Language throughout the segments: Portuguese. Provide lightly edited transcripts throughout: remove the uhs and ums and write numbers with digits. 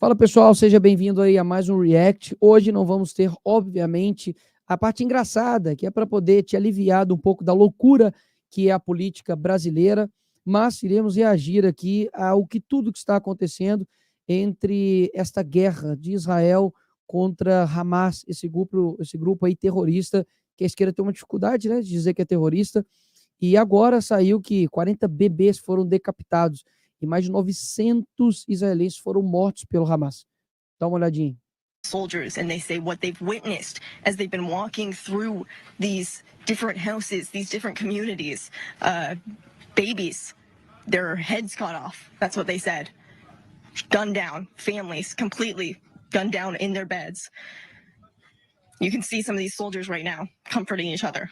Fala pessoal, seja bem-vindo aí a mais um React. Hoje não vamos ter, obviamente, a parte engraçada, que é para poder te aliviar de um pouco da loucura que é a política brasileira, mas iremos reagir aqui ao que tudo que está acontecendo entre esta guerra de Israel contra Hamas, esse grupo aí terrorista, que a esquerda tem uma dificuldade, né, de dizer que é terrorista, e agora saiu que 40 bebês foram decapitados e mais de 900 israelenses foram mortos pelo Hamas. Dá uma olhadinha aí. Soldiers, and they say what they've witnessed as they've been walking through these different houses, these different communities. Babies, their heads cut off. That's what they said. Gunned down, families completely gunned down in their beds. You can see some of these soldiers right now comforting each other.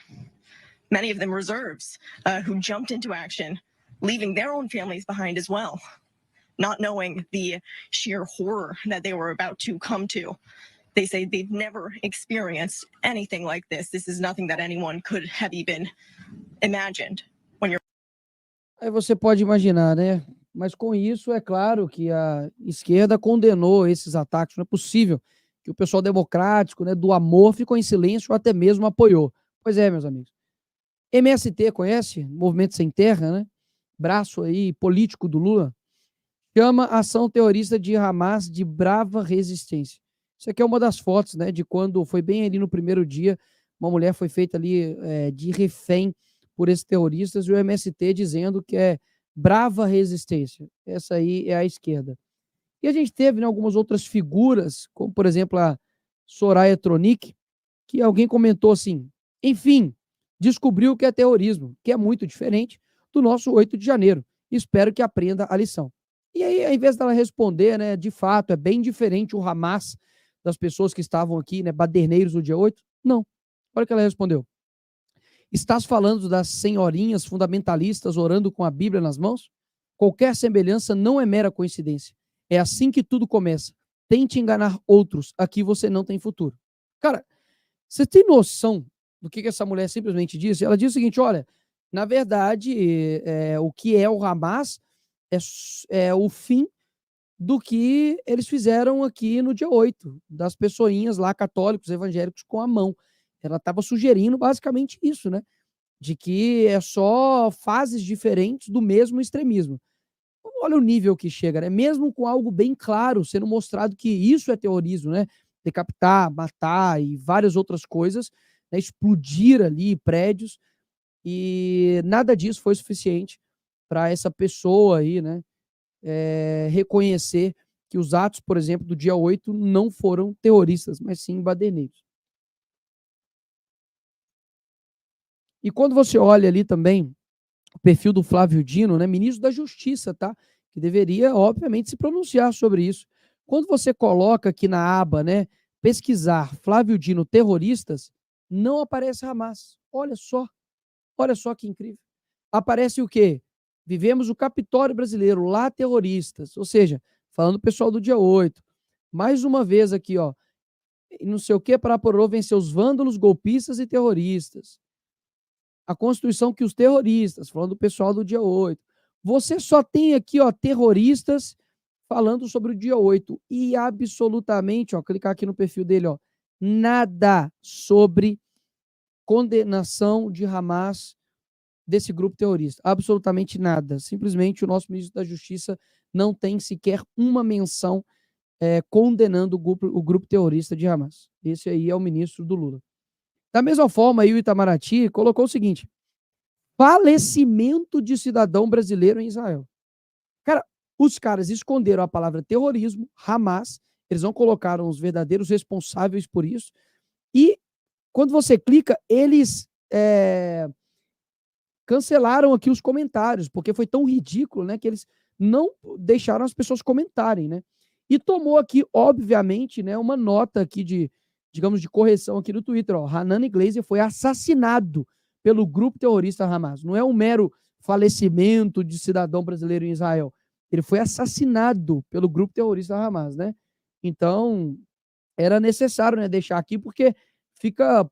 Many of them reserves who jumped into action, leaving their own families behind as well, not knowing the sheer horror that they were about to come to. They say they've never experienced anything like this. This is nothing that anyone could have even imagined. Aí você pode imaginar, né? Mas com isso, é claro que a esquerda condenou esses ataques. Não é possível que o pessoal democrático, né, do amor, ficou em silêncio ou até mesmo apoiou. Pois é, meus amigos. MST, conhece? Movimento Sem Terra, né? Braço aí político do Lula. Chama a ação terrorista de Hamas de brava resistência. Isso aqui é uma das fotos, né, de quando foi bem ali no primeiro dia, uma mulher foi feita ali de refém por esses terroristas, e o MST dizendo que é brava resistência. Essa aí é a esquerda. E a gente teve, né, algumas outras figuras, como por exemplo a Soraya Tronic, que alguém comentou assim, enfim, descobriu que é terrorismo, que é muito diferente do nosso 8 de janeiro. Espero que aprenda a lição. E aí, ao invés dela responder, né, de fato, é bem diferente o Hamas das pessoas que estavam aqui, né, baderneiros no dia 8? Não. Olha o que ela respondeu. Estás falando das senhorinhas fundamentalistas orando com a Bíblia nas mãos? Qualquer semelhança não é mera coincidência. É assim que tudo começa. Tente enganar outros, aqui você não tem futuro. Cara, você tem noção do que essa mulher simplesmente disse? Ela diz o seguinte, olha, na verdade, o que é o Hamas é o fim do que eles fizeram aqui no dia 8, das pessoinhas lá, católicos, evangélicos, com a mão. Ela estava sugerindo basicamente isso, né? De que é só fases diferentes do mesmo extremismo. Olha o nível que chega, né? Mesmo com algo bem claro, sendo mostrado que isso é terrorismo, né? Decapitar, matar e várias outras coisas, né? Explodir ali prédios, e nada disso foi suficiente para essa pessoa aí, né? Reconhecer que os atos, por exemplo, do dia 8 não foram terroristas, mas sim baderneiros. E quando você olha ali também o perfil do Flávio Dino, né, ministro da Justiça, tá? Que deveria, obviamente, se pronunciar sobre isso. Quando você coloca aqui na aba, né, pesquisar Flávio Dino terroristas, não aparece Hamas. Olha só que incrível. Aparece o quê? Vivemos o Capitólio brasileiro, lá terroristas. Ou seja, falando do pessoal do dia 8. Mais uma vez aqui, ó. Não sei o que para Porô vencer os vândalos, golpistas e terroristas. A Constituição que os terroristas, falando do pessoal do dia 8. Você só tem aqui, ó, terroristas falando sobre o dia 8. E absolutamente, ó, clicar aqui no perfil dele, ó, nada sobre condenação de Hamas, desse grupo terrorista. Absolutamente nada. Simplesmente o nosso ministro da Justiça não tem sequer uma menção condenando o grupo terrorista de Hamas. Esse aí é o ministro do Lula. Da mesma forma, aí o Itamaraty colocou o seguinte: falecimento de cidadão brasileiro em Israel. Cara, os caras esconderam a palavra terrorismo, Hamas, eles não colocaram os verdadeiros responsáveis por isso, e quando você clica, eles cancelaram aqui os comentários, porque foi tão ridículo, né, que eles não deixaram as pessoas comentarem, né? E tomou aqui, obviamente, né, uma nota aqui de, digamos, de correção aqui no Twitter, ó. Hanan Iglesias foi assassinado pelo grupo terrorista Hamas. Não é um mero falecimento de cidadão brasileiro em Israel. Ele foi assassinado pelo grupo terrorista Hamas, né? Então, era necessário, né, deixar aqui, porque fica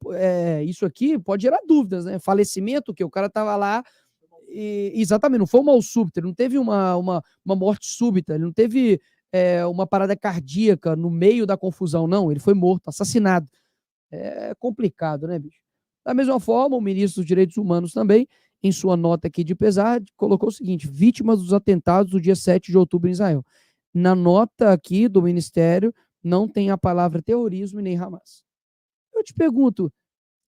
isso aqui pode gerar dúvidas, né? Falecimento, que o cara estava lá, exatamente, não foi um mal súbito, ele não teve uma morte súbita, ele não teve uma parada cardíaca no meio da confusão, não, ele foi morto, assassinado. É complicado, né, bicho? Da mesma forma, o ministro dos Direitos Humanos também, em sua nota aqui de pesar, colocou o seguinte: vítimas dos atentados do dia 7 de outubro em Israel. Na nota aqui do Ministério, não tem a palavra terrorismo e nem Hamas. Eu te pergunto,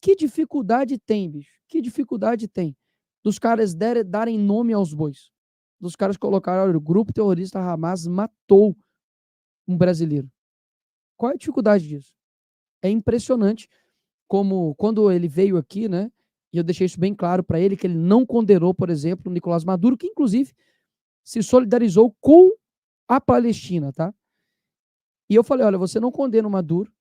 que dificuldade tem, bicho? Que dificuldade tem dos caras darem nome aos bois? Dos caras colocaram, olha, o grupo terrorista Hamas matou um brasileiro. Qual é a dificuldade disso? É impressionante como, quando ele veio aqui, né, e eu deixei isso bem claro para ele, que ele não condenou, por exemplo, o Nicolás Maduro, que inclusive se solidarizou com a Palestina, tá? E eu falei, olha, você não condena o Maduro.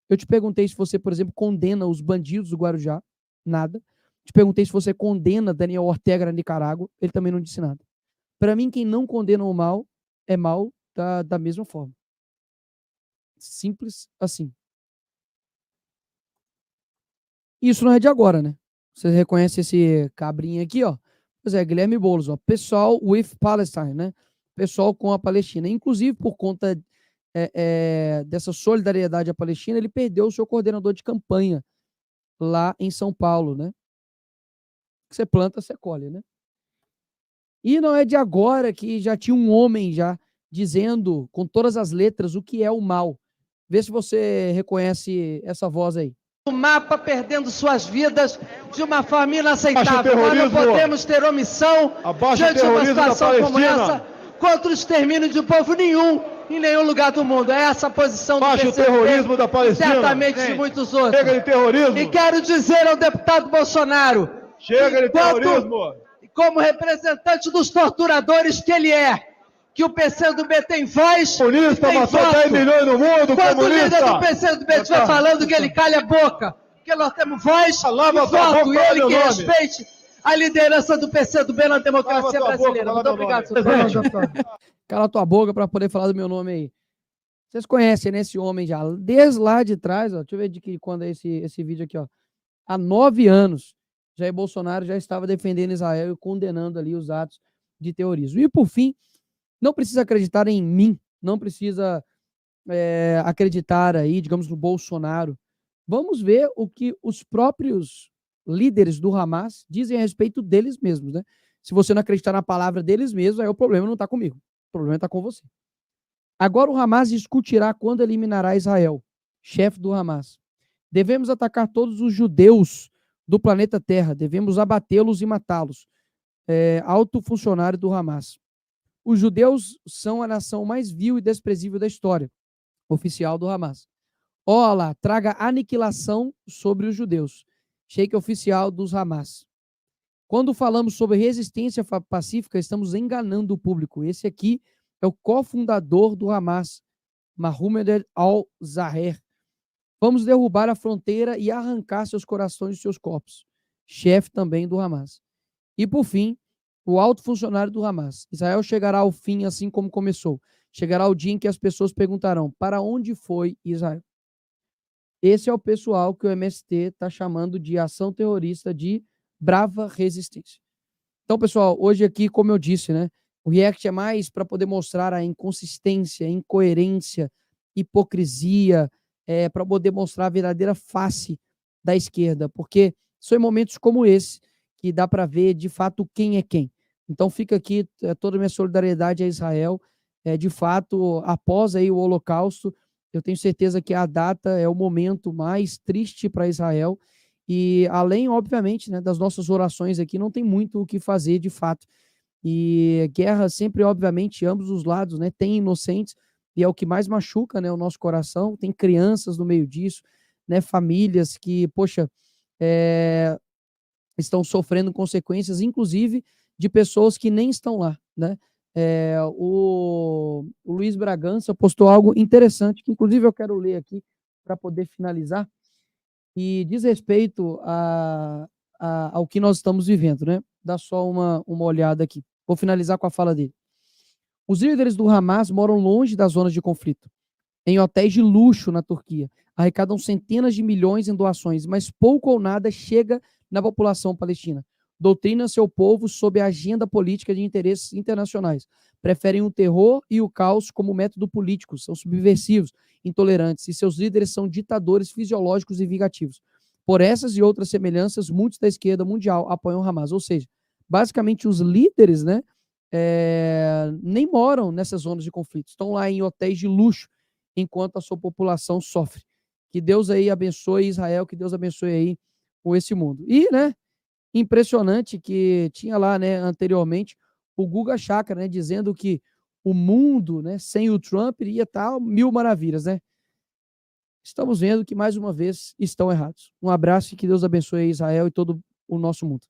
Eu te perguntei se você, por exemplo, condena os bandidos do Guarujá. Nada. Te perguntei se você condena Daniel Ortega na Nicarágua. Ele também não disse nada. Para mim, quem não condena o mal é mal da mesma forma. Simples assim. Isso não é de agora, né? Você reconhece esse cabrinho aqui, ó? Pois é, Guilherme Boulos, ó. Pessoal with Palestine, né? Pessoal com a Palestina. Inclusive, por conta dessa solidariedade à Palestina, ele perdeu o seu coordenador de campanha lá em São Paulo, né? Você planta, você colhe, né? E não é de agora que já tinha um homem já dizendo com todas as letras o que é o mal. Vê se você reconhece essa voz aí. O mapa perdendo suas vidas de uma forma inaceitável. Nós não podemos ter omissão diante de uma situação como essa contra o extermínio de povo nenhum em nenhum lugar do mundo. É essa a posição do PCdoB, o terrorismo da Palestina. Certamente de muitos outros. Chega de terrorismo. E quero dizer ao deputado Bolsonaro, chega de terrorismo, como representante dos torturadores que ele é, que o PCdoB tem voz, comunista, tem matou voto. 10 milhões no mundo, quando comunista. O líder do PCdoB estiver falando que ele calha a boca, porque nós temos voz e voto, e ele que respeite a liderança do PCdoB na democracia brasileira. Muito obrigado, senhor presidente. Cala tua boca para poder falar do meu nome aí. Vocês conhecem, né, esse homem já, desde lá de trás, ó, deixa eu ver de que quando é esse vídeo aqui, ó. Há 9 anos, Jair Bolsonaro já estava defendendo Israel e condenando ali os atos de terrorismo. E, por fim, não precisa acreditar em mim, não precisa acreditar aí, digamos, no Bolsonaro. Vamos ver o que os próprios líderes do Hamas dizem a respeito deles mesmos, né? Se você não acreditar na palavra deles mesmos, aí o problema não está comigo, o problema está com você. Agora o Hamas discutirá quando eliminará Israel, chefe do Hamas. Devemos atacar todos os judeus do planeta Terra, devemos abatê-los e matá-los. Alto funcionário do Hamas. Os judeus são a nação mais vil e desprezível da história, oficial do Hamas. Olá, traga aniquilação sobre os judeus, sheik oficial dos Hamas. Quando falamos sobre resistência pacífica, estamos enganando o público. Esse aqui é o cofundador do Hamas, Mohammed al-Zaher. Vamos derrubar a fronteira e arrancar seus corações e seus corpos. Chefe também do Hamas. E, por fim, o alto funcionário do Hamas. Israel chegará ao fim assim como começou. Chegará o dia em que as pessoas perguntarão: para onde foi Israel? Esse é o pessoal que o MST está chamando de ação terrorista de brava resistência. Então, pessoal, hoje aqui, como eu disse, né, o react é mais para poder mostrar a inconsistência, a incoerência, hipocrisia, para poder mostrar a verdadeira face da esquerda, porque são em momentos como esse que dá para ver, de fato, quem é quem. Então, fica aqui toda a minha solidariedade a Israel. De fato, após aí o Holocausto, eu tenho certeza que a data é o momento mais triste para Israel. E além, obviamente, né, das nossas orações aqui, não tem muito o que fazer, de fato. E guerra sempre, obviamente, ambos os lados, né, tem inocentes, e é o que mais machuca, né, o nosso coração. Tem crianças no meio disso, né, famílias que, poxa, estão sofrendo consequências, inclusive de pessoas que nem estão lá, né? O Luiz Bragança postou algo interessante, que inclusive eu quero ler aqui para poder finalizar, e diz respeito ao que nós estamos vivendo, né? Dá só uma olhada aqui. Vou finalizar com a fala dele. Os líderes do Hamas moram longe das zonas de conflito, em hotéis de luxo na Turquia, arrecadam centenas de milhões em doações, mas pouco ou nada chega na população palestina. doutrinam seu povo sob a agenda política de interesses internacionais. Preferem o terror e o caos como método político, são subversivos, intolerantes, e seus líderes são ditadores fisiológicos e vingativos. Por essas e outras semelhanças, muitos da esquerda mundial apoiam Hamas. Ou seja, basicamente os líderes, né, nem moram nessas zonas de conflito, estão lá em hotéis de luxo, enquanto a sua população sofre. Que Deus aí abençoe Israel, que Deus abençoe aí com esse mundo. E, né, impressionante que tinha lá, né, anteriormente, o Guga Chakra, né, dizendo que o mundo, né, sem o Trump iria estar mil maravilhas, né? Estamos vendo que, mais uma vez, estão errados. Um abraço e que Deus abençoe Israel e todo o nosso mundo.